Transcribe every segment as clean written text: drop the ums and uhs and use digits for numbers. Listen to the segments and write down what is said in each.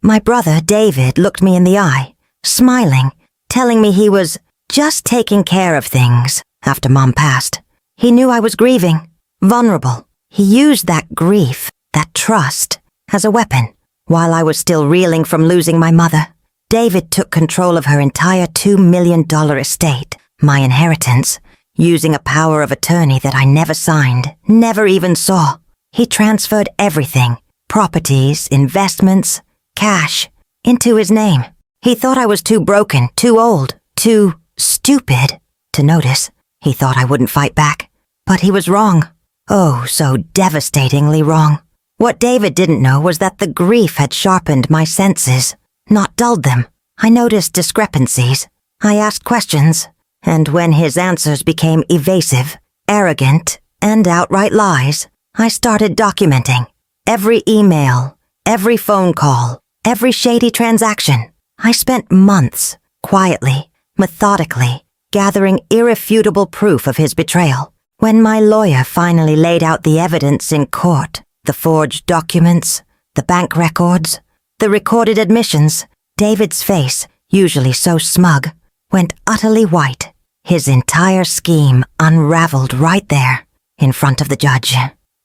My brother, David, looked me in the eye, smiling, telling me he was just taking care of things after Mom passed. He knew I was grieving, vulnerable. He used that grief, that trust, as a weapon. While I was still reeling from losing my mother, David took control of her entire $2 million estate, my inheritance, using a power of attorney that I never signed, never even saw. He transferred everything, properties, investments, cash, into his name. He thought I was too broken, too old, too stupid to notice. He thought I wouldn't fight back. But he was wrong. Oh, so devastatingly wrong. What David didn't know was that the grief had sharpened my senses, not dulled them. I noticed discrepancies. I asked questions, and when his answers became evasive, arrogant, and outright lies, I started documenting. Every email, every phone call, every shady transaction. I spent months, quietly, methodically, gathering irrefutable proof of his betrayal. When my lawyer finally laid out the evidence in court, the forged documents, the bank records, the recorded admissions, David's face, usually so smug, went utterly white. His entire scheme unraveled right there, in front of the judge.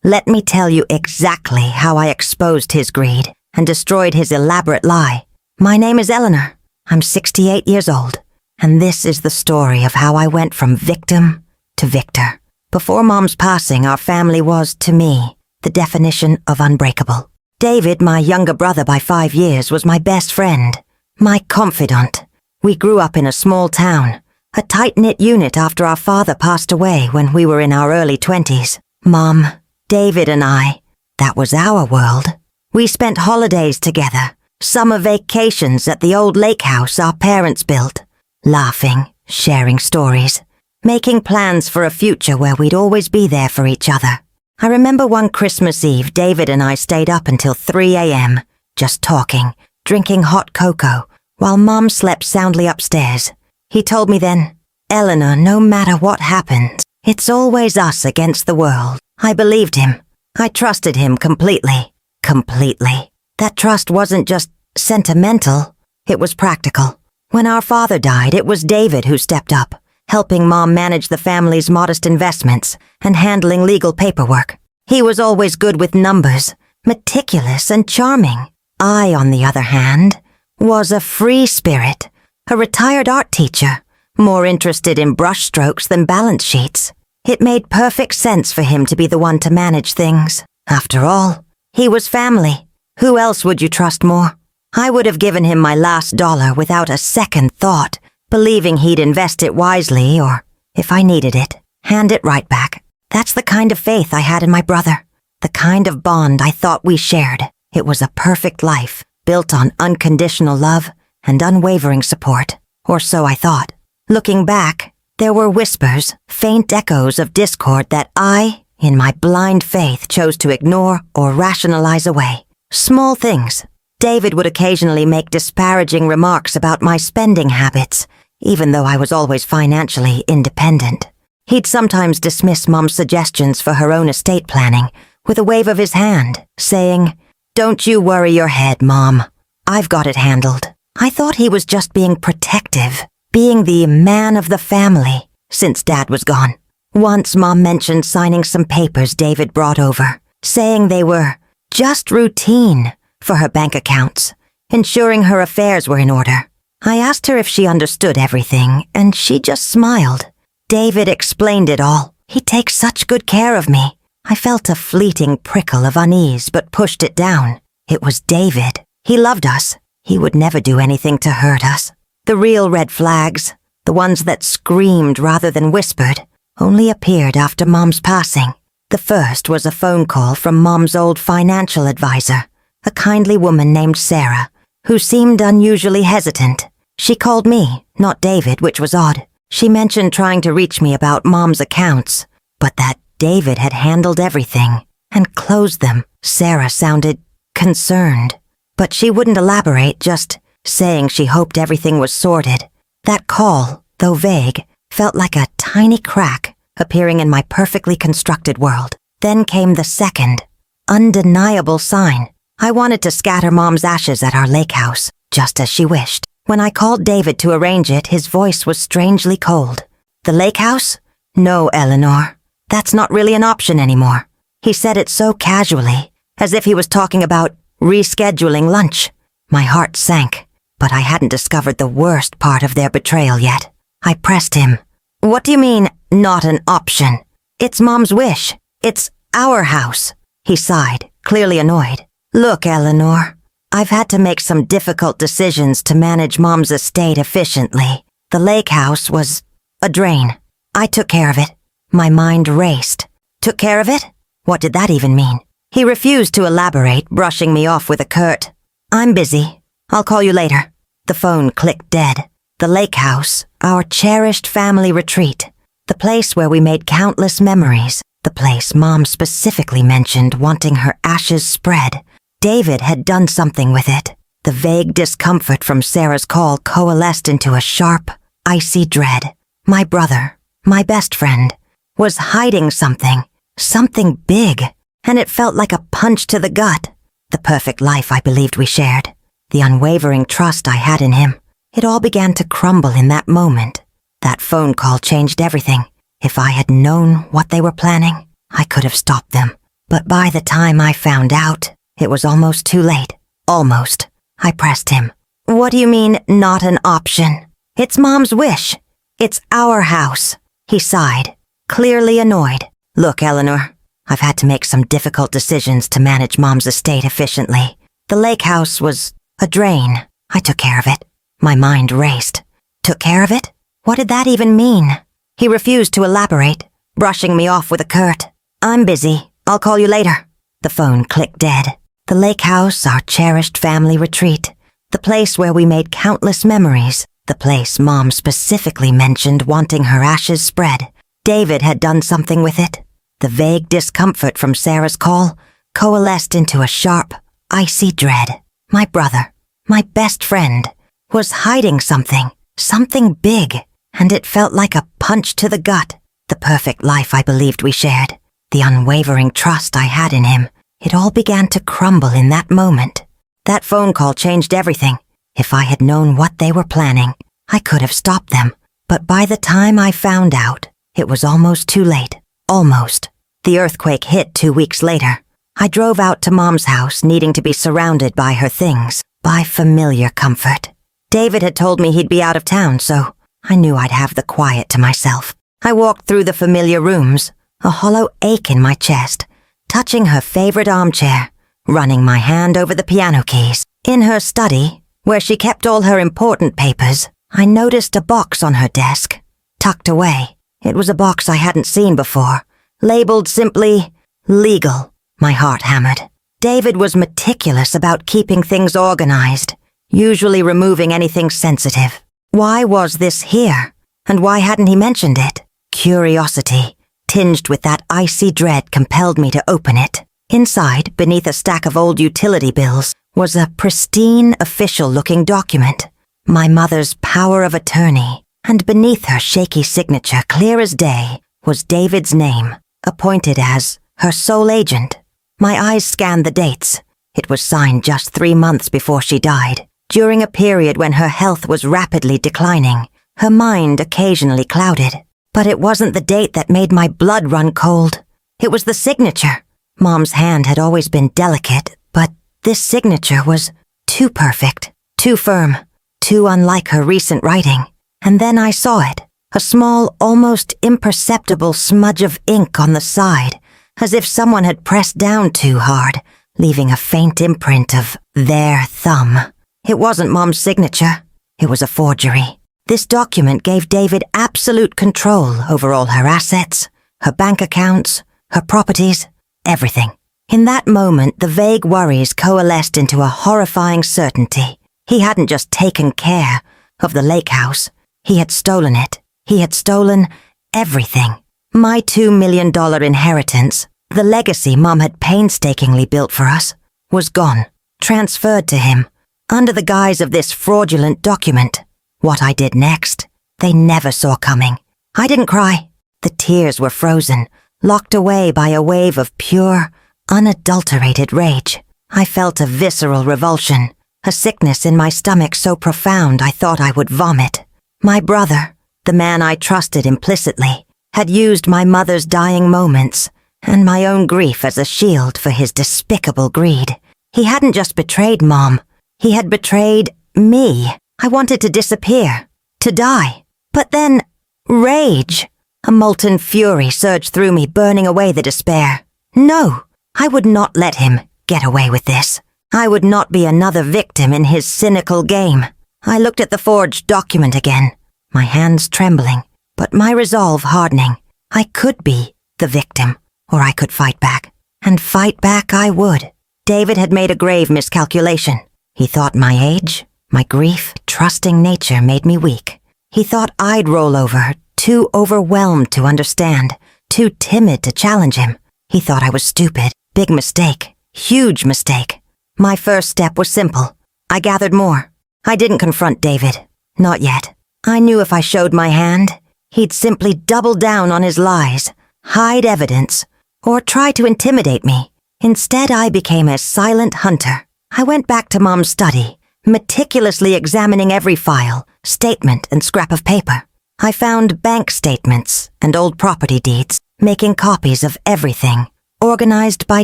Let me tell you exactly how I exposed his greed and destroyed his elaborate lie. My name is Eleanor. I'm 68 years old, and this is the story of how I went from victim to victor. Before Mom's passing, our family was, to me, the definition of unbreakable. David, my younger brother by 5 years, was my best friend, my confidant. We grew up in a small town, a tight-knit unit after our father passed away when we were in our early 20s. Mom, David and I, that was our world. We spent holidays together, summer vacations at the old lake house our parents built, laughing, sharing stories, making plans for a future where we'd always be there for each other. I remember one Christmas Eve, David and I stayed up until 3 a.m., just talking, drinking hot cocoa, while Mom slept soundly upstairs. He told me then, "Eleanor, no matter what happens, it's always us against the world." I believed him. I trusted him completely. Completely. That trust wasn't just sentimental, it was practical. When our father died, it was David who stepped up, helping Mom manage the family's modest investments and handling legal paperwork. He was always good with numbers, meticulous and charming. I, on the other hand, was a free spirit, a retired art teacher, more interested in brushstrokes than balance sheets. It made perfect sense for him to be the one to manage things. After all, he was family. Who else would you trust more? I would have given him my last dollar without a second thought, believing he'd invest it wisely or, if I needed it, hand it right back. That's the kind of faith I had in my brother, the kind of bond I thought we shared. It was a perfect life, built on unconditional love and unwavering support, or so I thought. Looking back, there were whispers, faint echoes of discord that I, in my blind faith, chose to ignore or rationalize away. Small things. David would occasionally make disparaging remarks about my spending habits, even though I was always financially independent. He'd sometimes dismiss Mom's suggestions for her own estate planning with a wave of his hand, saying, "Don't you worry your head, Mom. I've got it handled." I thought he was just being protective, being the man of the family, since Dad was gone. Once Mom mentioned signing some papers David brought over, saying they were just routine for her bank accounts, ensuring her affairs were in order. I asked her if she understood everything, and she just smiled. David explained it all. He takes such good care of me. I felt a fleeting prickle of unease, but pushed it down. It was David. He loved us. He would never do anything to hurt us. The real red flags, the ones that screamed rather than whispered, only appeared after Mom's passing. The first was a phone call from Mom's old financial advisor, a kindly woman named Sarah, who seemed unusually hesitant. She called me, not David, which was odd. She mentioned trying to reach me about Mom's accounts, but that David had handled everything and closed them. Sarah sounded concerned, but she wouldn't elaborate, just saying she hoped everything was sorted. That call, though vague, felt like a tiny crack appearing in my perfectly constructed world. Then came the second, undeniable sign. I wanted to scatter Mom's ashes at our lake house, just as she wished. When I called David to arrange it, his voice was strangely cold. The lake house? No, Eleanor. That's not really an option anymore. He said it so casually, as if he was talking about rescheduling lunch. My heart sank, but I hadn't discovered the worst part of their betrayal yet. I pressed him. What do you mean, not an option? It's Mom's wish. It's our house. He sighed, clearly annoyed. Look, Eleanor, I've had to make some difficult decisions to manage Mom's estate efficiently. The lake house was a drain. I took care of it. My mind raced. Took care of it? What did that even mean? He refused to elaborate, brushing me off with a curt, I'm busy. I'll call you later. The phone clicked dead. The lake house, our cherished family retreat, the place where we made countless memories, the place Mom specifically mentioned wanting her ashes spread. David had done something with it. The vague discomfort from Sarah's call coalesced into a sharp, icy dread. My brother, my best friend, was hiding something big, and it felt like a punch to the gut. The perfect life I believed we shared, the unwavering trust I had in him. It all began to crumble in that moment. That phone call changed everything. If I had known what they were planning, I could have stopped them. But by the time I found out, it was almost too late. Almost. I pressed him. What do you mean, not an option? It's Mom's wish. It's our house. He sighed, clearly annoyed. Look, Eleanor, I've had to make some difficult decisions to manage Mom's estate efficiently. The lake house was a drain. I took care of it. My mind raced. Took care of it? What did that even mean? He refused to elaborate, brushing me off with a curt, I'm busy. I'll call you later. The phone clicked dead. The lake house, our cherished family retreat, the place where we made countless memories, the place Mom specifically mentioned wanting her ashes spread. David had done something with it. The vague discomfort from Sarah's call coalesced into a sharp, icy dread. My brother, my best friend, was hiding something big, and it felt like a punch to the gut. The perfect life I believed we shared, the unwavering trust I had in him, it all began to crumble in that moment. That phone call changed everything. If I had known what they were planning, I could have stopped them. But by the time I found out, it was almost too late. Almost. The earthquake hit 2 weeks later. I drove out to Mom's house, needing to be surrounded by her things, by familiar comfort. David had told me he'd be out of town, so I knew I'd have the quiet to myself. I walked through the familiar rooms, a hollow ache in my chest, touching her favorite armchair, running my hand over the piano keys. In her study, where she kept all her important papers, I noticed a box on her desk, tucked away. It was a box I hadn't seen before, labeled simply, legal. My heart hammered. David was meticulous about keeping things organized, usually removing anything sensitive. Why was this here? And why hadn't he mentioned it? Curiosity, tinged with that icy dread, compelled me to open it. Inside, beneath a stack of old utility bills, was a pristine, official-looking document. My mother's power of attorney, and beneath her shaky signature, clear as day, was David's name, appointed as her sole agent. My eyes scanned the dates. It was signed just 3 months before she died, during a period when her health was rapidly declining, her mind occasionally clouded. But it wasn't the date that made my blood run cold. It was the signature. Mom's hand had always been delicate, but this signature was too perfect, too firm, too unlike her recent writing. And then I saw it, a small, almost imperceptible smudge of ink on the side, as if someone had pressed down too hard, leaving a faint imprint of their thumb. It wasn't Mom's signature. It was a forgery. This document gave David absolute control over all her assets, her bank accounts, her properties, everything. In that moment, the vague worries coalesced into a horrifying certainty. He hadn't just taken care of the lake house. He had stolen it. He had stolen everything. My $2 million inheritance, the legacy Mom had painstakingly built for us, was gone, transferred to him, under the guise of this fraudulent document. What I did next, they never saw coming. I didn't cry. The tears were frozen, locked away by a wave of pure, unadulterated rage. I felt a visceral revulsion, a sickness in my stomach so profound I thought I would vomit. My brother, the man I trusted implicitly, had used my mother's dying moments and my own grief as a shield for his despicable greed. He hadn't just betrayed Mom, he had betrayed me. I wanted to disappear, to die. But then, rage. A molten fury surged through me, burning away the despair. No, I would not let him get away with this. I would not be another victim in his cynical game. I looked at the forged document again, my hands trembling, but my resolve hardening. I could be the victim, or I could fight back. And fight back I would. David had made a grave miscalculation. He thought my age, my grief, trusting nature made me weak. He thought I'd roll over, too overwhelmed to understand, too timid to challenge him. He thought I was stupid. Big mistake. Huge mistake. My first step was simple. I gathered more. I didn't confront David. Not yet. I knew if I showed my hand, he'd simply double down on his lies, hide evidence, or try to intimidate me. Instead, I became a silent hunter. I went back to Mom's study, meticulously examining every file, statement, and scrap of paper. I found bank statements and old property deeds, making copies of everything, organized by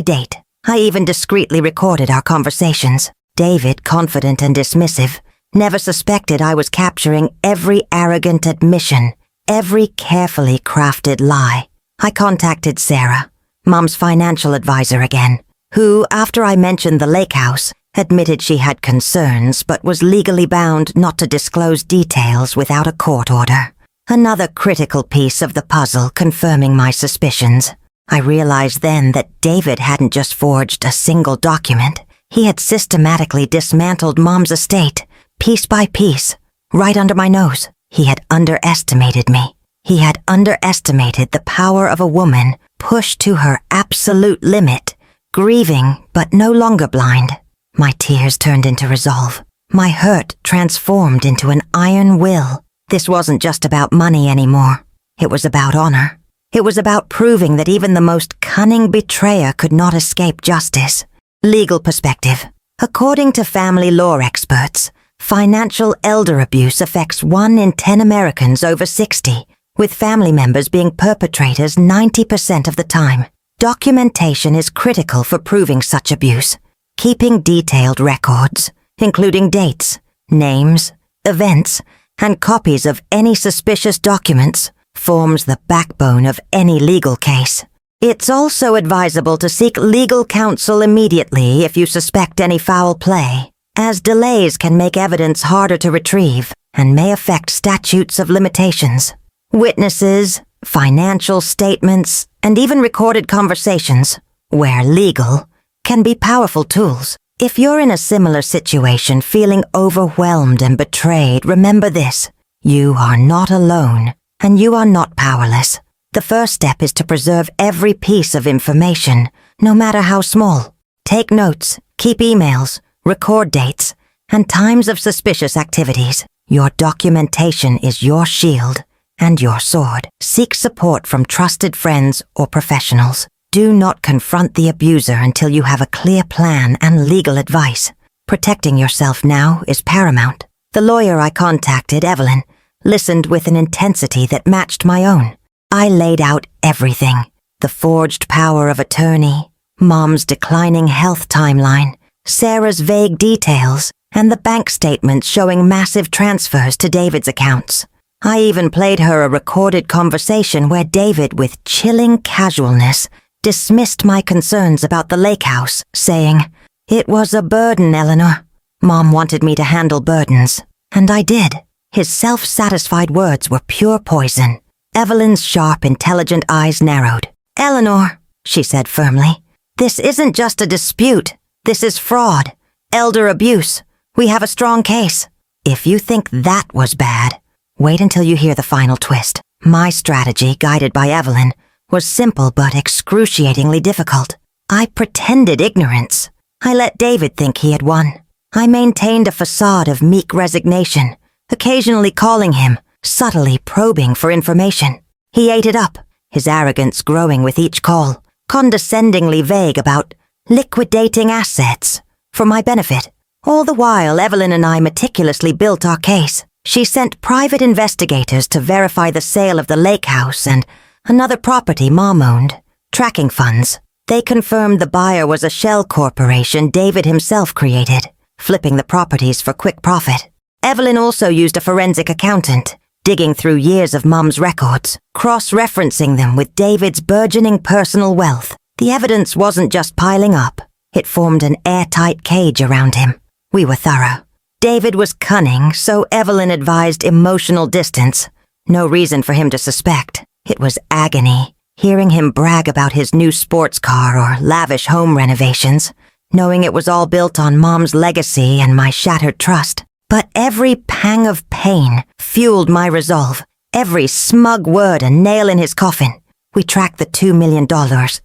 date. I even discreetly recorded our conversations. David, confident and dismissive, never suspected I was capturing every arrogant admission, every carefully crafted lie. I contacted Sarah, Mom's financial advisor again, who, after I mentioned the lake house, admitted she had concerns but was legally bound not to disclose details without a court order. Another critical piece of the puzzle confirming my suspicions. I realized then that David hadn't just forged a single document. He had systematically dismantled Mom's estate, piece by piece, right under my nose. He had underestimated me. He had underestimated the power of a woman pushed to her absolute limit, grieving but no longer blind. My tears turned into resolve. My hurt transformed into an iron will. This wasn't just about money anymore. It was about honor. It was about proving that even the most cunning betrayer could not escape justice. Legal perspective. According to family law experts, financial elder abuse affects 1 in 10 Americans over 60, with family members being perpetrators 90% of the time. Documentation is critical for proving such abuse. Keeping detailed records, including dates, names, events, and copies of any suspicious documents, forms the backbone of any legal case. It's also advisable to seek legal counsel immediately if you suspect any foul play, as delays can make evidence harder to retrieve and may affect statutes of limitations. Witnesses, financial statements, and even recorded conversations, where legal, can be powerful tools. If you're in a similar situation feeling overwhelmed and betrayed, remember this: you are not alone, and you are not powerless. The first step is to preserve every piece of information, no matter how small. Take notes, keep emails, record dates, and times of suspicious activities. Your documentation is your shield and your sword. Seek support from trusted friends or professionals. Do not confront the abuser until you have a clear plan and legal advice. Protecting yourself now is paramount. The lawyer I contacted, Evelyn, listened with an intensity that matched my own. I laid out everything: the forged power of attorney, Mom's declining health timeline, Sarah's vague details, and the bank statements showing massive transfers to David's accounts. I even played her a recorded conversation where David, with chilling casualness, dismissed my concerns about the lake house, saying, "It was a burden, Eleanor." Mom wanted me to handle burdens, and I did. His self-satisfied words were pure poison. Evelyn's sharp, intelligent eyes narrowed. "Eleanor," she said firmly, "this isn't just a dispute. This is fraud, elder abuse. We have a strong case. If you think that was bad, wait until you hear the final twist." My strategy, guided by Evelyn, was simple but excruciatingly difficult. I pretended ignorance. I let David think he had won. I maintained a facade of meek resignation, occasionally calling him, subtly probing for information. He ate it up, his arrogance growing with each call, condescendingly vague about liquidating assets, for my benefit. All the while, Evelyn and I meticulously built our case. She sent private investigators to verify the sale of the lake house and another property Mom owned, tracking funds. They confirmed the buyer was a shell corporation David himself created, flipping the properties for quick profit. Evelyn also used a forensic accountant, digging through years of Mom's records, cross-referencing them with David's burgeoning personal wealth. The evidence wasn't just piling up. It formed an airtight cage around him. We were thorough. David was cunning, so Evelyn advised emotional distance. No reason for him to suspect. It was agony, hearing him brag about his new sports car or lavish home renovations, knowing it was all built on Mom's legacy and my shattered trust. But every pang of pain fueled my resolve, every smug word a nail in his coffin. We tracked the $2 million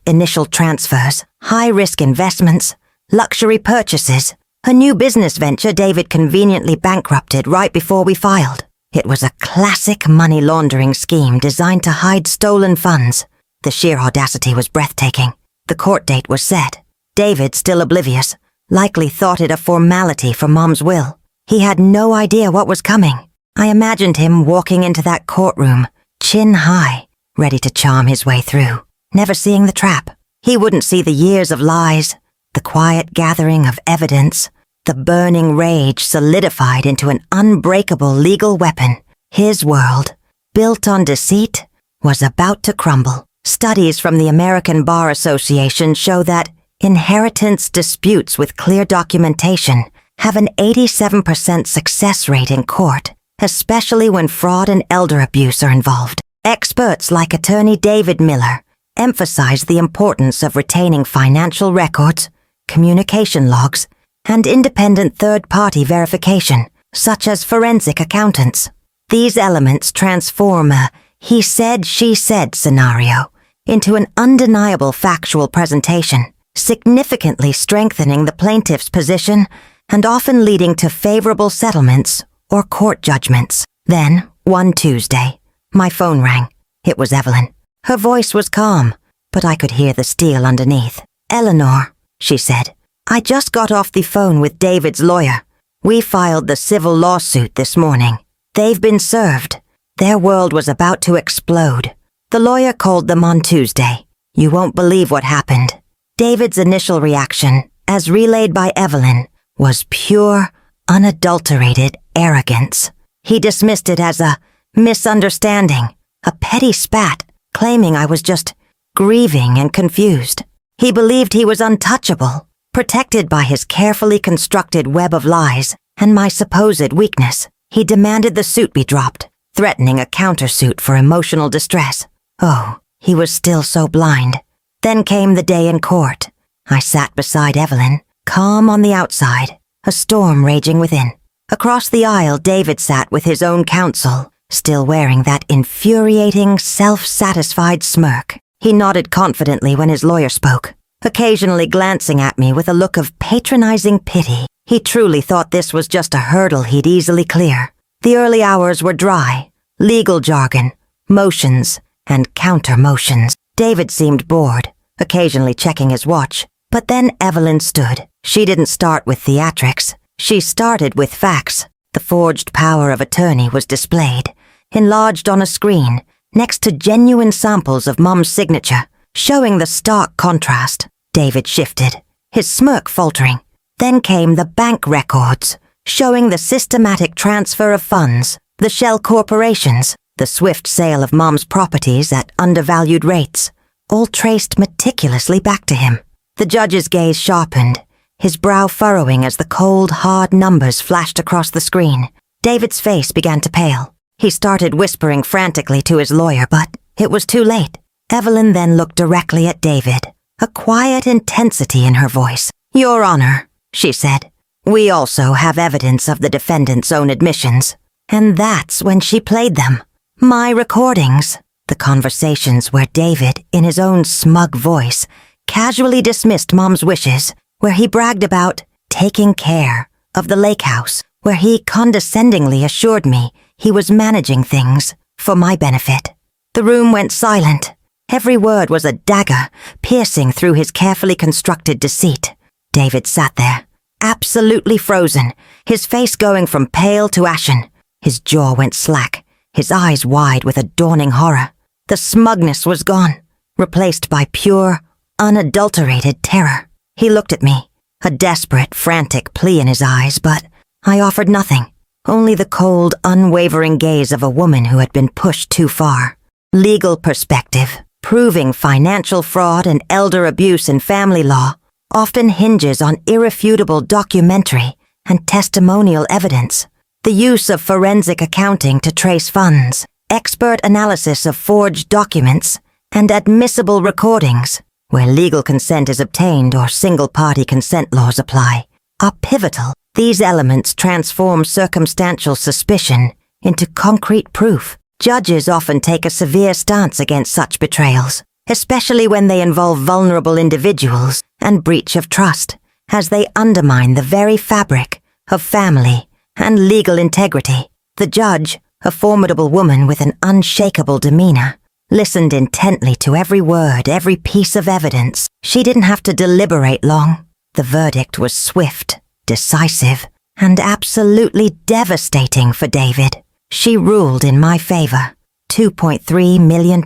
initial transfers, high-risk investments, luxury purchases, a new business venture David conveniently bankrupted right before we filed. It was a classic money laundering scheme designed to hide stolen funds. The sheer audacity was breathtaking. The court date was set. David, still oblivious, likely thought it a formality for Mom's will. He had no idea what was coming. I imagined him walking into that courtroom, chin high, ready to charm his way through, never seeing the trap. He wouldn't see the years of lies, the quiet gathering of evidence, the burning rage solidified into an unbreakable legal weapon. His world, built on deceit, was about to crumble. Studies from the American Bar Association show that inheritance disputes with clear documentation have an 87% success rate in court, especially when fraud and elder abuse are involved. Experts like attorney David Miller emphasize the importance of retaining financial records, communication logs, and independent third-party verification, such as forensic accountants. These elements transform a he said, she said scenario into an undeniable factual presentation, significantly strengthening the plaintiff's position and often leading to favorable settlements or court judgments. Then, one Tuesday, my phone rang. It was Evelyn. Her voice was calm, but I could hear the steel underneath. "Eleanor," she said, "I just got off the phone with David's lawyer. We filed the civil lawsuit this morning. They've been served. Their world was about to explode. The lawyer called them on Tuesday. You won't believe what happened." David's initial reaction, as relayed by Evelyn, was pure, unadulterated arrogance. He dismissed it as a misunderstanding, a petty spat, claiming I was just grieving and confused. He believed he was untouchable, protected by his carefully constructed web of lies and my supposed weakness. He demanded the suit be dropped, threatening a countersuit for emotional distress. Oh, he was still so blind. Then came the day in court. I sat beside Evelyn, calm on the outside, a storm raging within. Across the aisle, David sat with his own counsel, still wearing that infuriating, self-satisfied smirk. He nodded confidently when his lawyer spoke, occasionally glancing at me with a look of patronizing pity. He truly thought this was just a hurdle he'd easily clear. The early hours were dry, legal jargon, motions, and counter-motions. David seemed bored, occasionally checking his watch. But then Evelyn stood. She didn't start with theatrics. She started with facts. The forged power of attorney was displayed, enlarged on a screen, next to genuine samples of Mom's signature, showing the stark contrast. David shifted, his smirk faltering. Then came the bank records, showing the systematic transfer of funds, the shell corporations, the swift sale of Mom's properties at undervalued rates, all traced meticulously back to him. The judge's gaze sharpened, his brow furrowing as the cold, hard numbers flashed across the screen. David's face began to pale. He started whispering frantically to his lawyer, but it was too late. Evelyn then looked directly at David, a quiet intensity in her voice. "Your Honor," she said, "we also have evidence of the defendant's own admissions." And that's when she played them. My recordings. The conversations where David, in his own smug voice, casually dismissed Mom's wishes, where he bragged about taking care of the lake house, where he condescendingly assured me he was managing things for my benefit. The room went silent. Every word was a dagger, piercing through his carefully constructed deceit. David sat there, absolutely frozen, his face going from pale to ashen. His jaw went slack, his eyes wide with a dawning horror. The smugness was gone, replaced by pure, unadulterated terror. He looked at me, a desperate, frantic plea in his eyes, but I offered nothing, only the cold, unwavering gaze of a woman who had been pushed too far. Legal perspective, proving financial fraud and elder abuse in family law, often hinges on irrefutable documentary and testimonial evidence. The use of forensic accounting to trace funds, expert analysis of forged documents, and admissible recordings, where legal consent is obtained or single-party consent laws apply, are pivotal. These elements transform circumstantial suspicion into concrete proof. Judges often take a severe stance against such betrayals, especially when they involve vulnerable individuals and breach of trust, as they undermine the very fabric of family and legal integrity. The judge, a formidable woman with an unshakable demeanor, listened intently to every word, every piece of evidence. She didn't have to deliberate long. The verdict was swift, decisive, and absolutely devastating for David. She ruled in my favor. $2.3 million.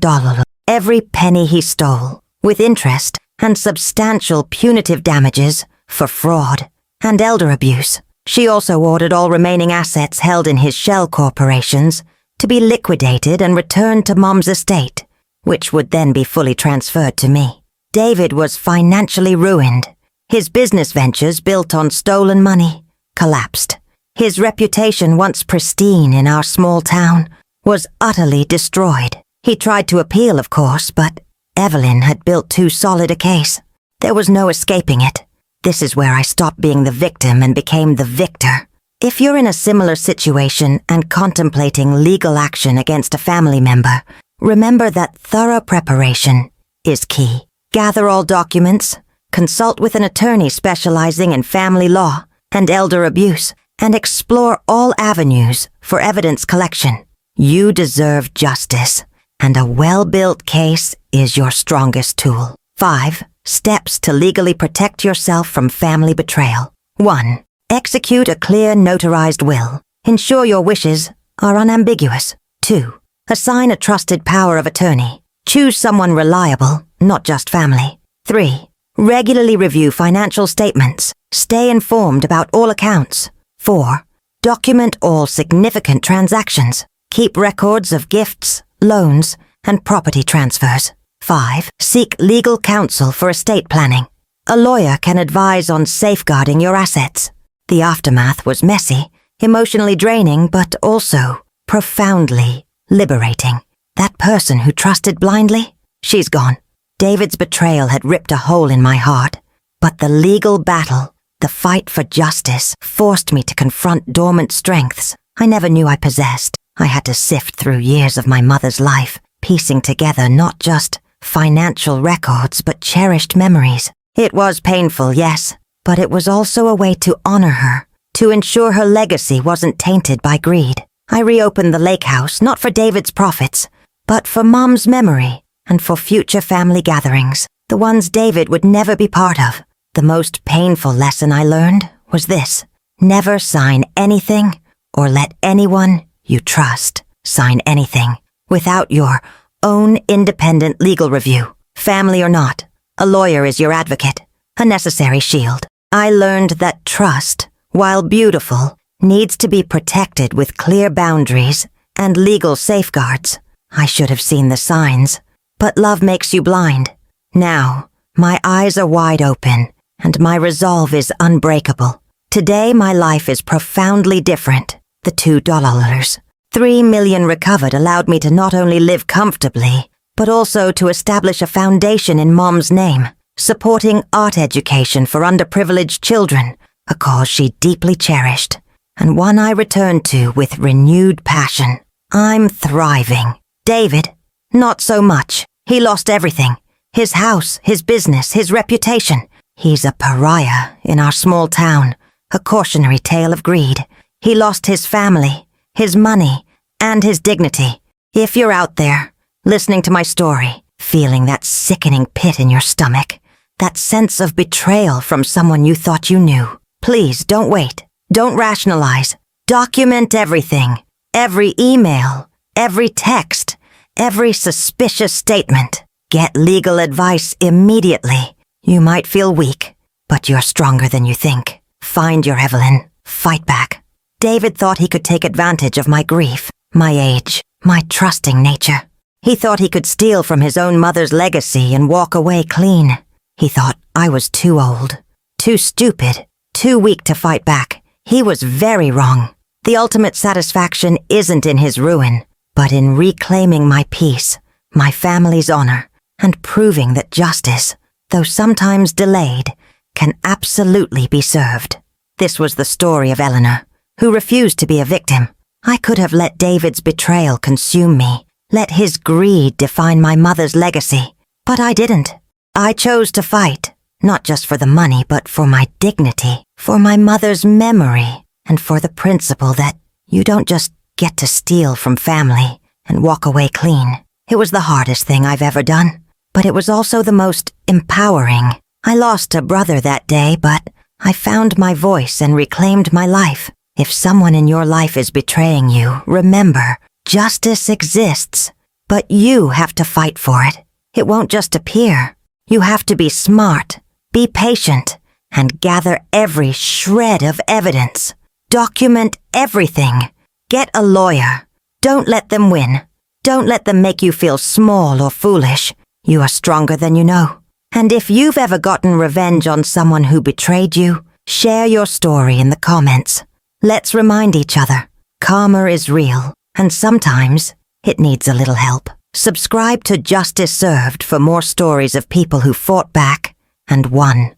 Every penny he stole, with interest and substantial punitive damages for fraud and elder abuse. She also ordered all remaining assets held in his shell corporations to be liquidated and returned to Mom's estate, which would then be fully transferred to me. David was financially ruined. His business ventures, built on stolen money, collapsed. His reputation, once pristine in our small town, was utterly destroyed. He tried to appeal, of course, but Evelyn had built too solid a case. There was no escaping it. This is where I stopped being the victim and became the victor. If you're in a similar situation and contemplating legal action against a family member, remember that thorough preparation is key. Gather all documents, consult with an attorney specializing in family law and elder abuse, and explore all avenues for evidence collection. You deserve justice, and a well-built case is your strongest tool. 5 steps to legally protect yourself from family betrayal. 1. Execute a clear notarized will. Ensure your wishes are unambiguous. 2. Assign a trusted power of attorney. Choose someone reliable, not just family. 3. Regularly review financial statements. Stay informed about all accounts. 4. Document all significant transactions. Keep records of gifts, loans, and property transfers. 5. Seek legal counsel for estate planning. A lawyer can advise on safeguarding your assets. The aftermath was messy, emotionally draining, but also profoundly liberating. That person who trusted blindly, she's gone. David's betrayal had ripped a hole in my heart, but the legal battle, the fight for justice, forced me to confront dormant strengths I never knew I possessed. I had to sift through years of my mother's life, piecing together not just financial records but cherished memories. It was painful, yes, but it was also a way to honor her, to ensure her legacy wasn't tainted by greed. I reopened the lake house not for David's profits, but for Mom's memory and for future family gatherings, the ones David would never be part of. The most painful lesson I learned was this: never sign anything or let anyone you trust sign anything without your own independent legal review. Family or not, a lawyer is your advocate, a necessary shield. I learned that trust, while beautiful, needs to be protected with clear boundaries and legal safeguards. I should have seen the signs, but love makes you blind. Now, my eyes are wide open, and my resolve is unbreakable. Today, my life is profoundly different. The $2. $3 million recovered allowed me to not only live comfortably, but also to establish a foundation in Mom's name, supporting art education for underprivileged children, a cause she deeply cherished, and one I returned to with renewed passion. I'm thriving. David, not so much. He lost everything. His house, his business, his reputation. He's a pariah in our small town, a cautionary tale of greed. He lost his family, his money, and his dignity. If you're out there, listening to my story, feeling that sickening pit in your stomach, that sense of betrayal from someone you thought you knew. Please don't wait. Don't rationalize. Document everything. Every email, every text, every suspicious statement. Get legal advice immediately. You might feel weak, but you're stronger than you think. Find your Evelyn. Fight back. David thought he could take advantage of my grief, my age, my trusting nature. He thought he could steal from his own mother's legacy and walk away clean. He thought I was too old, too stupid, too weak to fight back. He was very wrong. The ultimate satisfaction isn't in his ruin, but in reclaiming my peace, my family's honor, and proving that justice, though sometimes delayed, can absolutely be served. This was the story of Eleanor, who refused to be a victim. I could have let David's betrayal consume me, let his greed define my mother's legacy, but I didn't. I chose to fight, not just for the money, but for my dignity, for my mother's memory, and for the principle that you don't just get to steal from family and walk away clean. It was the hardest thing I've ever done, but it was also the most empowering. I lost a brother that day, but I found my voice and reclaimed my life. If someone in your life is betraying you, remember, justice exists, but you have to fight for it. It won't just appear. You have to be smart, be patient, and gather every shred of evidence. Document everything. Get a lawyer. Don't let them win. Don't let them make you feel small or foolish. You are stronger than you know. And if you've ever gotten revenge on someone who betrayed you, share your story in the comments. Let's remind each other, karma is real, and sometimes it needs a little help. Subscribe to Justice Served for more stories of people who fought back and won.